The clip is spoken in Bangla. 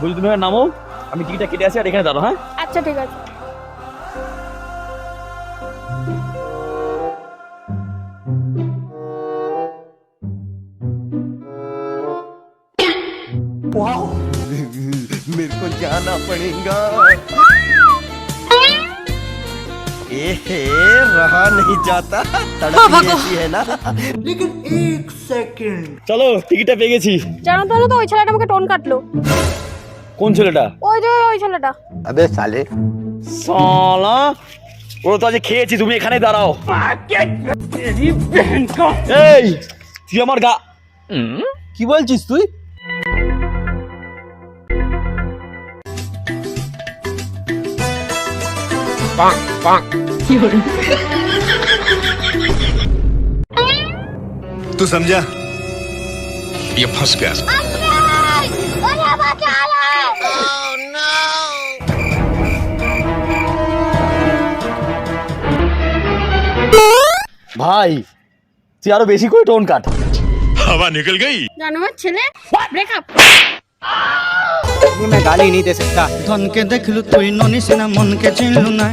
বলছি তুমি এবার নামো, আমি টিকিটটা কেটে আসি আর এখানে দাঁড়াও। হ্যাঁ আচ্ছা ঠিক আছে। मेरे को जाना पड़ेगा। रहा नहीं जाता, तड़प ही ऐसी है ना। लेकिन एक सेकंड। চলো টিকিটটা পেয়ে গেছি। জানো তো ওই ছেলেটা আমাকে টোন কাটলো। কোন ছেলেটা? ওই যে ওই ছেলেটা। अबे साले। সালা ওরা তো আজ খেয়েছি, তুমি এখানে দাঁড়াও। এই তুই আমার গা কি বলছিস তুই? तू समझा? ये फंस गया। ভাই তুই আরো বেশি করে টোন কাট। हवा निकल गई। জানো আমার ছেলে ব্রেকআপ। मैं गाली नहीं दे सकता। ধনকে দেখলু তুই ননিস না মনকে চিনলু না